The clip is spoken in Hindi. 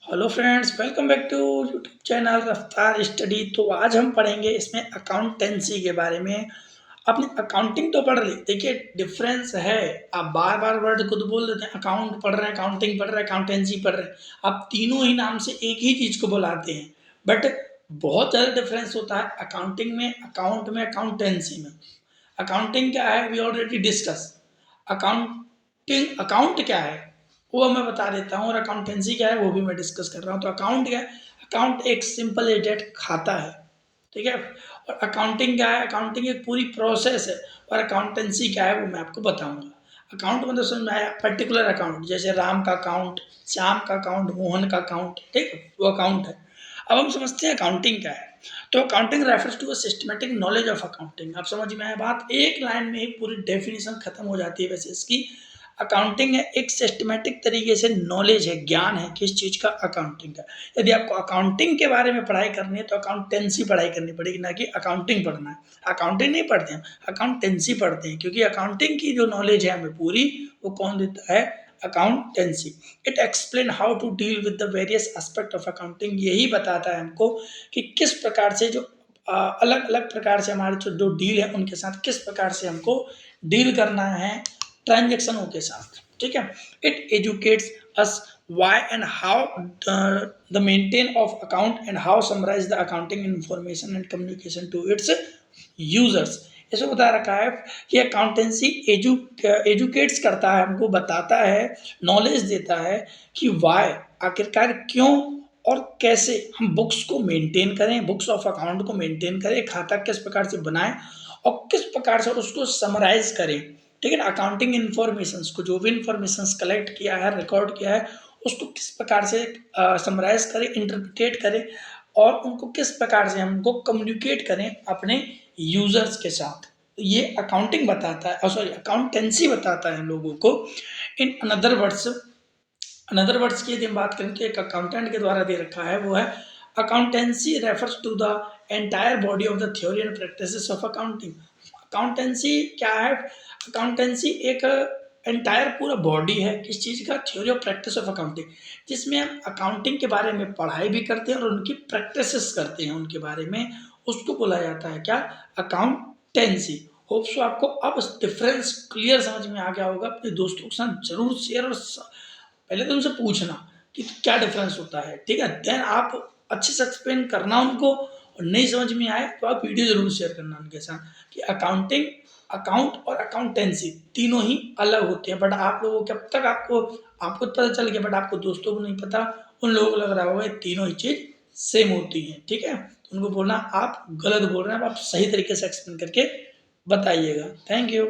Hello friends, welcome back to YouTube channel Raftaar study. तो आज हम पढ़ेंगे इसमें अकाउंटेंसी के बारे में। आपने अकाउंटिंग तो पढ़ ली, देखिए डिफरेंस है। आप बार बार वर्ड खुद बोल देते हैं, अकाउंट पढ़ रहे हैं, अकाउंटिंग पढ़ रहे हैं, अकाउंटेंसी पढ़ रहे हैं। आप तीनों ही नाम से एक ही चीज़ को बुलाते हैं, बट बहुत ज़्यादा डिफरेंस होता है अकाउंटिंग में, अकाउंट में, अकाउंटेंसी में। अकाउंटिंग क्या है, वी ऑलरेडी डिस्कस। अकाउंट क्या है वो मैं बता देता हूँ, और अकाउंटेंसी क्या है वो भी मैं डिस्कस कर रहा हूँ। तो अकाउंट क्या है? अकाउंट एक सिंपल एडेड खाता है, ठीक है। और अकाउंटिंग क्या है? अकाउंटिंग एक पूरी प्रोसेस है। और अकाउंटेंसी क्या है वो मैं आपको बताऊंगा। अकाउंट मतलब समझ में आया, पर्टिकुलर अकाउंट, जैसे राम का अकाउंट, श्याम का अकाउंट, मोहन का अकाउंट, ठीक है, वो अकाउंट है। अब हम समझते हैं अकाउंटिंग क्या है। तो accounting refers to a systematic knowledge of accounting. आप समझ में आया बात, एक लाइन में ही पूरी डेफिनेशन खत्म हो जाती है वैसे इसकी। अकाउंटिंग है एक सिस्टमेटिक तरीके से नॉलेज है, ज्ञान है किस चीज़ का? अकाउंटिंग का। यदि आपको अकाउंटिंग के बारे में पढ़ाई करनी है तो अकाउंटेंसी पढ़ाई करनी पड़ेगी, ना कि अकाउंटिंग पढ़ना है। अकाउंटिंग नहीं पढ़ते हैं, अकाउंटेंसी पढ़ते हैं, क्योंकि अकाउंटिंग की जो नॉलेज है हमें पूरी, वो कौन देता है? Accountancy. It explain how to deal with the various aspect of accounting. यही बताता है हमको कि किस प्रकार से जो अलग अलग प्रकार से हमारे जो डील है उनके साथ किस प्रकार से हमको डील करना है ट्रांजेक्शनों के साथ, ठीक है। It educates us why and how the maintain of account and how summarize the accounting information and communication to its users। इसमें बता रखा है कि अकाउंटेंसी एजुकेट्स करता है, हमको बताता है, नॉलेज देता है कि वाई, आखिरकार क्यों और कैसे हम बुक्स को मेंटेन करें, बुक्स ऑफ अकाउंट को मेंटेन करें, खाता किस प्रकार से बनाएं और किस प्रकार से उसको समराइज करें, ठीक है ना। अकाउंटिंग इन्फॉर्मेशन को, जो भी इन्फॉर्मेशन कलेक्ट किया है, रिकॉर्ड किया है, उसको किस प्रकार से समराइज करें, इंटरप्रिटेट करें, और उनको किस प्रकार से हमको कम्युनिकेट करें अपने यूजर्स के साथ। ये अकाउंटिंग बताता है, सॉरी अकाउंटेंसी बताता है लोगों को। इन अनदर वर्ड्स की यदि हम बात करें तो एक अकाउंटेंट के द्वारा दे रखा है, वो है accountancy refers to the entire body of the theory and practices of accounting. Accountancy क्या है? अकाउंटेंसी एक एंटायर पूरा बॉडी है किस चीज़ का? Theory of practice of accounting, जिसमें हम अकाउंटिंग के बारे में पढ़ाई भी करते हैं और उनकी प्रैक्टिसेस करते हैं उनके बारे में। उसको बोला जाता है क्या? अकाउंटेंसी। होप सो आपको अब डिफरेंस क्लियर समझ में आ गया होगा। अपने दोस्तों के साथ जरूर शेयर, और पहले तो उनसे पूछना कि क्या डिफरेंस होता है, ठीक है। देन आप अच्छे से एक्सप्लेन करना उनको, और नहीं समझ में आए तो आप वीडियो जरूर शेयर करना उनके साथ कि अकाउंटिंग, अकाउंट और अकाउंटेंसी तीनों ही अलग होते हैं। बट आप लोगों को अब तक आपको आपको पता चल गया, बट आपको दोस्तों को नहीं पता, उन लोगों को लग रहा होगा तीनों ही चीज सेम होती है, ठीक है। तो उनको बोलना आप गलत बोल रहे हैं, आप सही तरीके से एक्सप्लेन करके बताइएगा। Thank you.